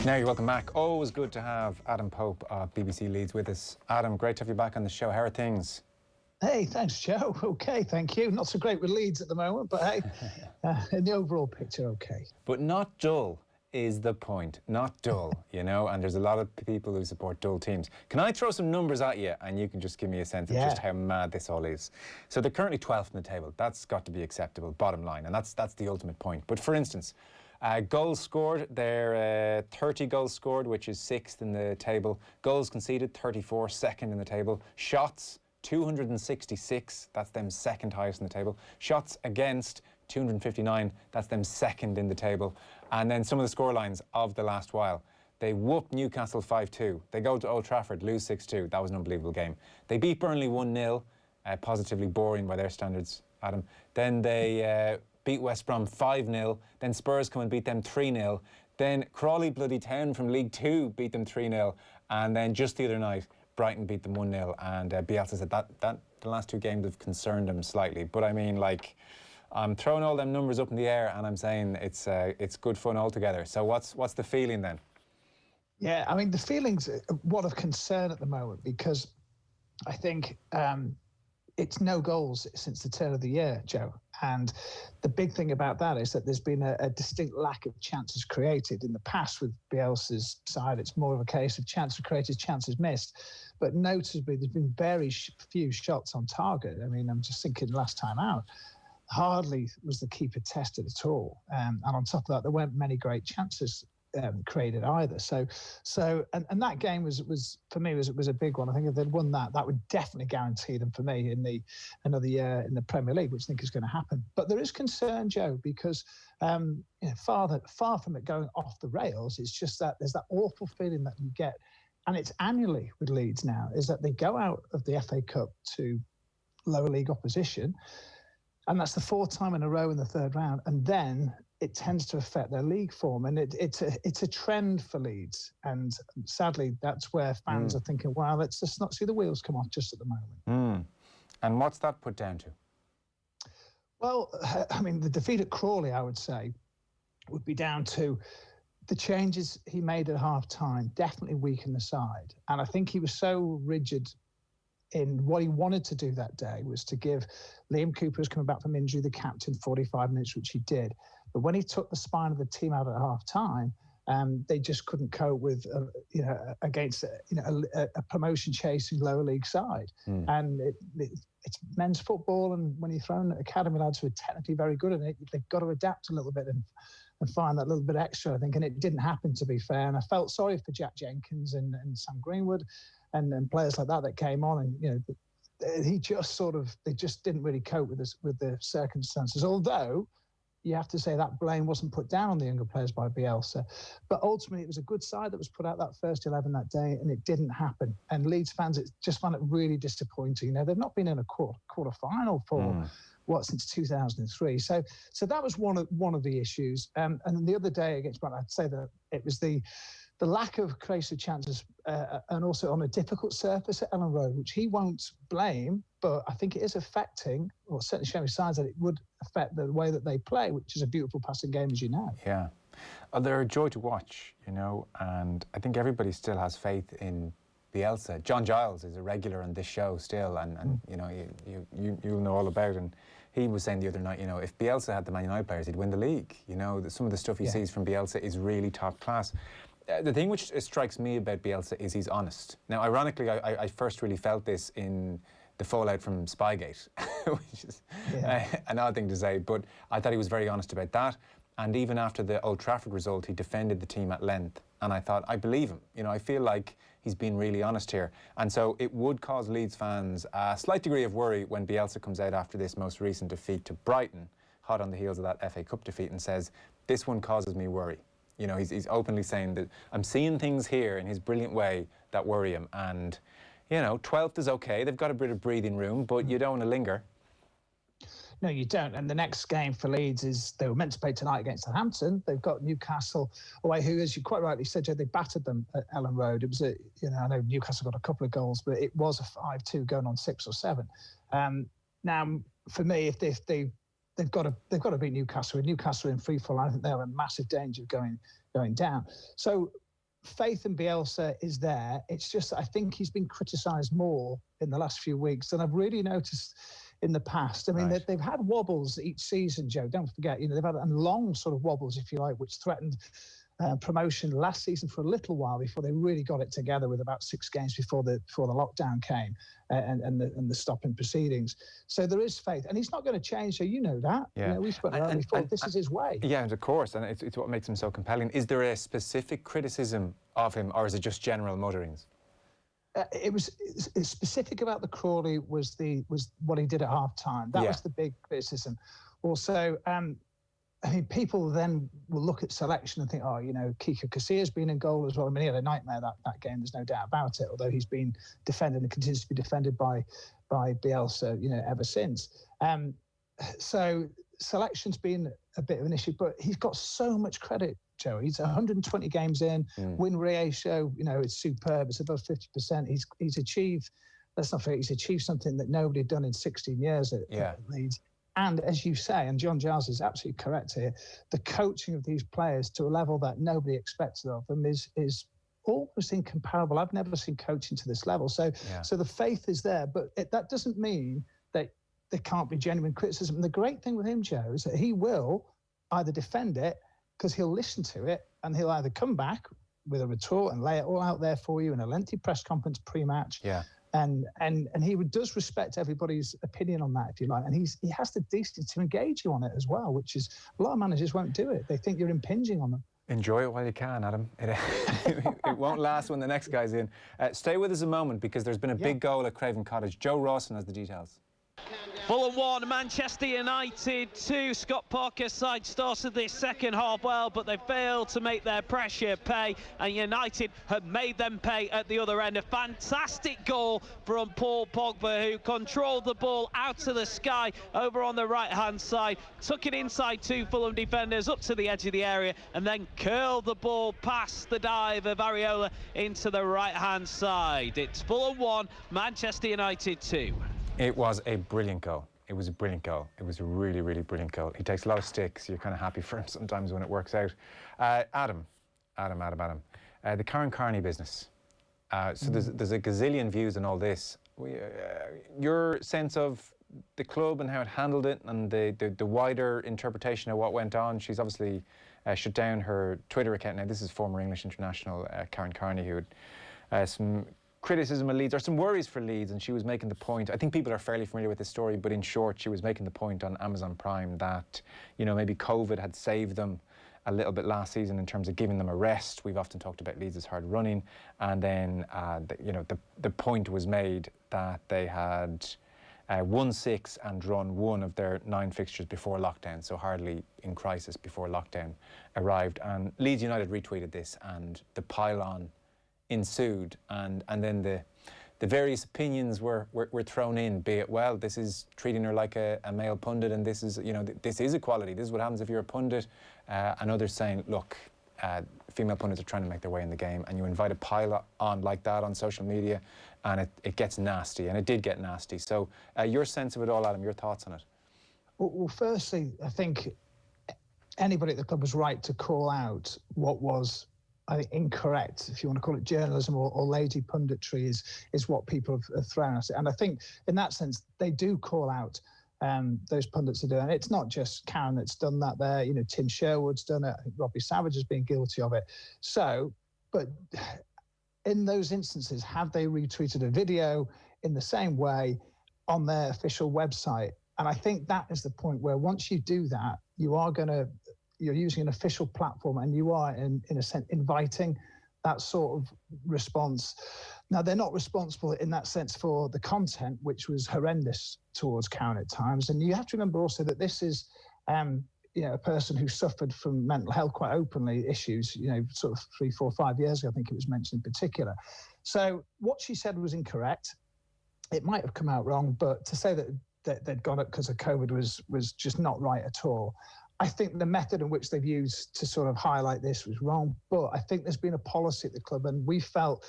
Now you're welcome back. Always good to have Adam Pope of BBC Leeds with us. Adam, great to have you back on the show. How are things? Hey, thanks, Joe. Okay, thank you. Not so great with Leeds at the moment, but hey, in the overall picture, okay. But not dull is the point. Not dull, you know, and there's a lot of people who support dull teams. Can I throw some numbers at you and you can just give me a sense of just how mad this all is? So they're currently 12th in the table. That's got to be acceptable, bottom line, and that's the ultimate point. But for instance, goals scored, they're 30 goals scored, which is 6th in the table. Goals conceded, 34, 2nd in the table. Shots, 266, that's them 2nd highest in the table. Shots against, 259, that's them 2nd in the table. And then some of the scorelines of the last while. They whooped Newcastle 5-2. They go to Old Trafford, lose 6-2. That was an unbelievable game. They beat Burnley 1-0, positively boring by their standards, Adam. Then they beat West Brom 5-0. Then Spurs come and beat them 3-0. Then Crawley bloody Town from League 2 beat them 3-0. And then just the other night, Brighton beat them 1-0. And Bielsa said that the last 2 games have concerned him slightly. But I mean, like, I'm throwing all them numbers up in the air and I'm saying it's good fun altogether. So what's the feeling then? Yeah, I mean, the feeling's one of concern at the moment because I think it's no goals since the turn of the year, Joe. And the big thing about that is that there's been a distinct lack of chances created. In the past with Bielsa's side, it's more of a case of chances created, chances missed. But noticeably, there's been very few shots on target. I mean, I'm just thinking last time out, hardly was the keeper tested at all. And on top of that, there weren't many great chances created either. So that game was for me was a big one. I think if they'd won that would definitely guarantee them for me in another year in the Premier League, which I think is going to happen. But there is concern, Joe, because far from it going off the rails, it's just that there's that awful feeling that you get, and it's annually with Leeds now, is that they go out of the FA Cup to lower league opposition, and that's the 4th time in a row in the 3rd round, and then it tends to affect their league form, and it's a trend for Leeds, and sadly that's where fans are thinking, well, let's just not see the wheels come off just at the moment. And what's that put down to? Well, I mean, the defeat at Crawley, I would say, would be down to the changes he made at half-time definitely weakened the side, and I think he was so rigid in what he wanted to do that day was to give Liam Cooper, who's coming back from injury, the captain, 45 minutes, which he did. But when he took the spine of the team out at half-time, they just couldn't cope with, against, a promotion-chasing lower league side. And it's men's football, and when you throw in academy lads who are technically very good at it, they've got to adapt a little bit and find that little bit extra, I think. And it didn't happen, to be fair. And I felt sorry for Jack Jenkins and Sam Greenwood and players like that came on, and they just didn't really cope with the circumstances. Although you have to say that blame wasn't put down on the younger players by Bielsa, but ultimately it was a good side that was put out that first 11 that day, and it didn't happen. And Leeds fans just found it really disappointing. They've not been in a quarter final for since 2003. So that was one of the issues. And then the other day against Brighton, I'd say that it was the lack of creative chances and also on a difficult surface at Ellen Road, which he won't blame, but I think it is affecting, or certainly showing signs that it would affect the way that they play, which is a beautiful passing game, as you know. Yeah. They're a joy to watch, and I think everybody still has faith in Bielsa. John Giles is a regular on this show still, and you'll know all about it. And he was saying the other night, if Bielsa had the Man United players, he'd win the league. Some of the stuff he sees from Bielsa is really top class. The thing which strikes me about Bielsa is he's honest. Now, ironically, I first really felt this in the fallout from Spygate, which is an odd thing to say, but I thought he was very honest about that. And even after the Old Trafford result, he defended the team at length. And I thought, I believe him. I feel like he's been really honest here. And so it would cause Leeds fans a slight degree of worry when Bielsa comes out after this most recent defeat to Brighton, hot on the heels of that FA Cup defeat, and says, this one causes me worry. He's openly saying that I'm seeing things here in his brilliant way that worry him. And, 12th is okay. They've got a bit of breathing room, but you don't want to linger. No, you don't. And the next game for Leeds is they were meant to play tonight against Southampton. They've got Newcastle away, who, as you quite rightly said, Joe, they battered them at Ellen Road. It was I know Newcastle got a couple of goals, but it was a 5-2 going on 6 or 7. Now, for me, if they've got to beat Newcastle. With Newcastle in free fall, I think they're in massive danger of going down. So faith in Bielsa is there. It's just, I think he's been criticised more in the last few weeks than I've really noticed in the past. I mean, they've had wobbles each season, Joe. Don't forget, they've had long sort of wobbles, if you like, which threatened promotion last season for a little while before they really got it together with about 6 games before the lockdown came and the stop in proceedings. So there is faith, and he's not going to change. So you know that. Yeah, we've spoken about it before. This is his way. Yeah, and of course, and it's what makes him so compelling. Is there a specific criticism of him, or is it just general mutterings? It was specific about the Crawley was what he did at half time. That was the big criticism. Also, I mean, people then will look at selection and think, oh, Kiko Casillas been in goal as well. I mean, he had a nightmare that game. There's no doubt about it. Although he's been defended and continues to be defended by Bielsa, ever since. So selection's been a bit of an issue, but he's got so much credit, Joe. He's 120 games in, win ratio, it's superb. It's above 50%. He's achieved, let's not forget, he's achieved something that nobody had done in 16 years at Leeds. And as you say, and John Giles is absolutely correct here, the coaching of these players to a level that nobody expected of them is almost incomparable. I've never seen coaching to this level. So the faith is there, but that doesn't mean that there can't be genuine criticism. And the great thing with him, Joe, is that he will either defend it, because he'll listen to it, and he'll either come back with a retort and lay it all out there for you in a lengthy press conference pre-match. Yeah. And he does respect everybody's opinion on that, if you like. And he has the decency to engage you on it as well, which is a lot of managers won't do it. They think you're impinging on them. Enjoy it while you can, Adam. It won't last when the next guy's in. Stay with us a moment, because there's been a big goal at Craven Cottage. Joe Rawson has the details. Fulham 1, Manchester United 2. Scott Parker's side started this second half well, but they failed to make their pressure pay, and United have made them pay at the other end. A fantastic goal from Paul Pogba, who controlled the ball out of the sky over on the right-hand side, took it inside 2 Fulham defenders up to the edge of the area, and then curled the ball past the dive of Areola into the right-hand side. It's Fulham 1, Manchester United 2. It was a brilliant goal. It was a brilliant goal. It was a really, really brilliant goal. He takes a lot of sticks. You're kind of happy for him sometimes when it works out. Adam. The Karen Carney business. So there's a gazillion views on all this. Your sense of the club and how it handled it, and the wider interpretation of what went on. She's obviously shut down her Twitter account now. This is former English international Karen Carney, who had some criticism of Leeds, or some worries for Leeds, and she was making the point, I think people are fairly familiar with this story, but in short, she was making the point on Amazon Prime that, maybe COVID had saved them a little bit last season in terms of giving them a rest. We've often talked about Leeds' hard running, and then, the point was made that they had won 6 and drawn 1 of their 9 fixtures before lockdown, so hardly in crisis before lockdown arrived. And Leeds United retweeted this, and the pile-on ensued, and then the various opinions were thrown in, be it, well, this is treating her like a male pundit, and this is, this is equality, this is what happens if you're a pundit, and others saying, look, female pundits are trying to make their way in the game, and you invite a pile on like that on social media, and it gets nasty, and it did get nasty. So your sense of it all, Adam, your thoughts on it? Well, firstly, I think anybody at the club was right to call out what was, I think, incorrect, if you want to call it journalism or lazy punditry, is what people have thrown at it. And I think in that sense, they do call out those pundits are doing. And it's not just Karen that's done that there. Tim Sherwood's done it. I think Robbie Savage has been guilty of it. So, but in those instances, have they retweeted a video in the same way on their official website? And I think that is the point where once you do that, you're using an official platform, and you are, in a sense, inviting that sort of response. Now, they're not responsible in that sense for the content, which was horrendous towards Karen at times. And you have to remember also that this is, a person who suffered from mental health quite openly issues, sort of 3, 4, 5 years ago, I think it was mentioned in particular. So what she said was incorrect. It might have come out wrong, but to say that they'd got it because of COVID was just not right at all. I think the method in which they've used to sort of highlight this was wrong, but I think there's been a policy at the club, and we felt,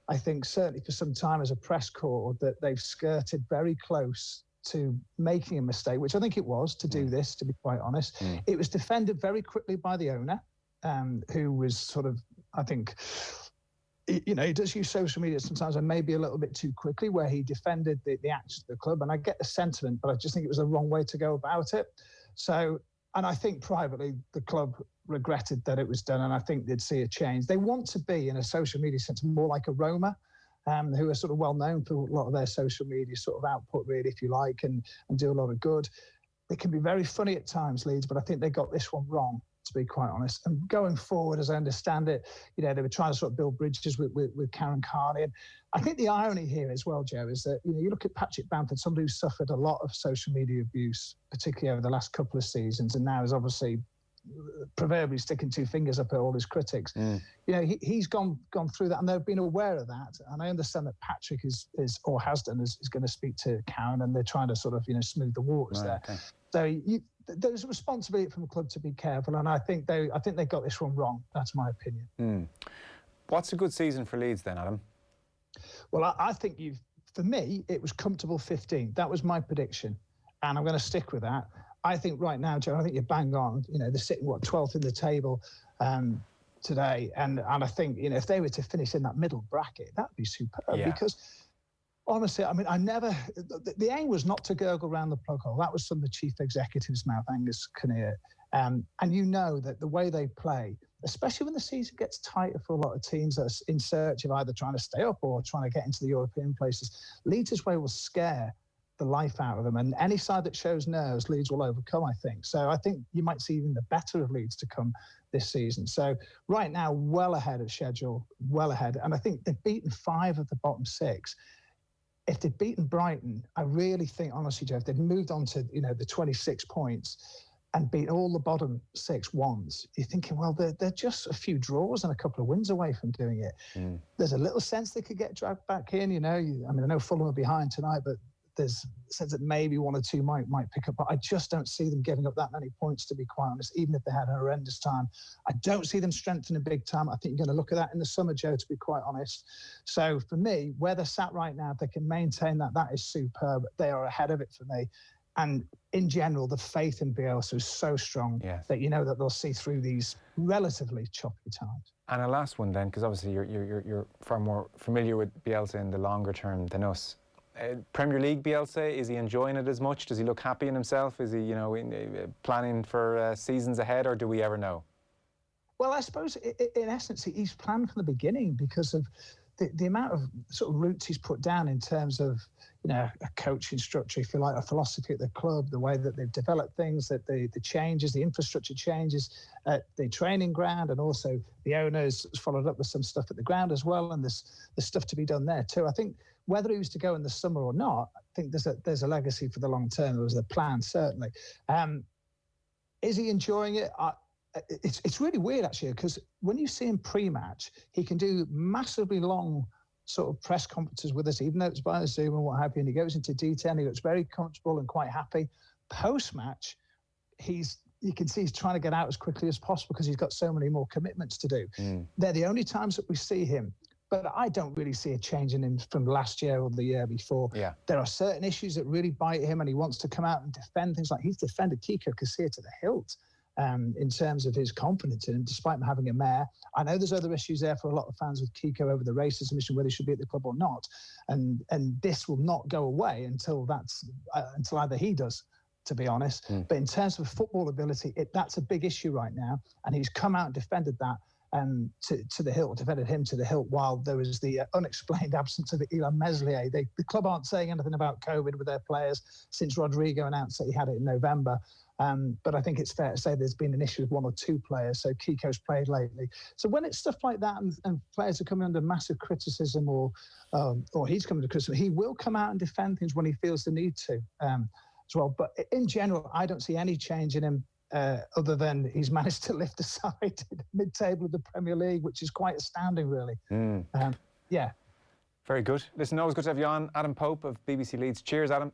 I think certainly for some time as a press corps, that they've skirted very close to making a mistake, which I think it was, to do this, to be quite honest. It was defended very quickly by the owner, who was sort of, I think, you know, he does use social media sometimes and maybe a little bit too quickly, where he defended the actions of the club. And I get the sentiment, but I just think it was the wrong way to go about it. So, and I think privately the club regretted that it was done, and I think they'd see a change. They want to be, in a social media sense, more like a Roma, who are sort of well known for a lot of their social media sort of output, really, if you like, and do a lot of good. They can be very funny at times, Leeds, but I think they got this one wrong, to be quite honest. And going forward, as I understand it, you know, they were trying to sort of build bridges with Karen Carney. And I think the irony here as well, Joe, is that, you know, you look at Patrick Bamford, somebody who's suffered a lot of social media abuse, particularly over the last couple of seasons, and now is obviously proverbially sticking two fingers up at all his critics. You know, he's gone through that, and they've been aware of that. And I understand that Patrick is or has done is going to speak to Karen, and they're trying to sort of, you know, smooth the waters there. Okay. So there's a responsibility from the club to be careful, and I think they got this one wrong. That's my opinion. What's a good season for Leeds then, Adam? Well, I think for me, it was comfortable 15. That was my prediction, and I'm going to stick with that. I think right now, Joe, I think you're bang on. You know, they're sitting, 12th in the table today. And I think, you know, if they were to finish in that middle bracket, that would be superb. Yeah. Because, honestly, I mean, the aim was not to gurgle around the plug hole. That was from the chief executive's mouth, Angus Kinnear. And you know that the way they play, especially when the season gets tighter for a lot of teams that are in search of either trying to stay up or trying to get into the European places, Leeds' way will scare the life out of them, and any side that shows nerves, Leeds will overcome, I think. So I think you might see even the better of Leeds to come this season. So right now, well ahead of schedule, well ahead. And I think they've beaten 5 of the bottom 6. If they'd beaten Brighton, I really think, honestly, Joe, if they'd moved on to, you know, the 26 points and beat all the bottom 6 ones, you're thinking, well, they're just a few draws and a couple of wins away from doing it. There's a little sense they could get dragged back in, you know. I mean, I know Fulham are behind tonight, but there's a sense that maybe 1 or 2 might pick up, but I just don't see them giving up that many points, to be quite honest, even if they had a horrendous time. I don't see them strengthening big time. I think you're going to look at that in the summer, Joe, to be quite honest. So for me, where they're sat right now, if they can maintain that, that is superb. They are ahead of it for me. And in general, the faith in Bielsa is so strong that you know that they'll see through these relatively choppy times. And a last one then, because obviously you're far more familiar with Bielsa in the longer term than us. Premier League Bielsa, is he enjoying it as much? Does he look happy in himself? Is he, you know, planning for seasons ahead, or do we ever know? Well, I suppose in essence he's planned from the beginning, because of the amount of sort of roots he's put down in terms of, you know, a coaching structure, if you like, a philosophy at the club, the way that they've developed things, that the changes, the infrastructure changes at the training ground, and also the owners followed up with some stuff at the ground as well, and there's stuff to be done there too. I think whether he was to go in the summer or not, I think there's a legacy for the long term. There was a plan, certainly. Is he enjoying it? It's really weird, actually, because when you see him pre-match, he can do massively long sort of press conferences with us, even though it's via Zoom and what have you, and he goes into detail, and he looks very comfortable and quite happy. Post-match, you can see he's trying to get out as quickly as possible because he's got so many more commitments to do. They're the only times that we see him. But I don't really see a change in him from last year or the year before. There are certain issues that really bite him, and he wants to come out and defend things. Like he's defended Kiko Casilla to the hilt in terms of his confidence in him, despite him having a mare. I know there's other issues there for a lot of fans with Kiko over the racism issue, whether he should be at the club or not. And this will not go away until either he does, to be honest. But in terms of football ability, that's a big issue right now. And he's come out and defended that. To the hilt, defended him to the hilt, while there was the unexplained absence of Ilan Meslier. The club aren't saying anything about COVID with their players since Rodrigo announced that he had it in November. But I think it's fair to say there's been an issue with 1 or 2 players. So Kiko's played lately. So when it's stuff like that and players are coming under massive criticism or he's coming to criticism, he will come out and defend things when he feels the need to as well. But in general, I don't see any change in him. Other than he's managed to lift the side mid-table of the Premier League, which is quite astounding, really. Yeah. Very good. Listen, always good to have you on. Adam Pope of BBC Leeds. Cheers, Adam.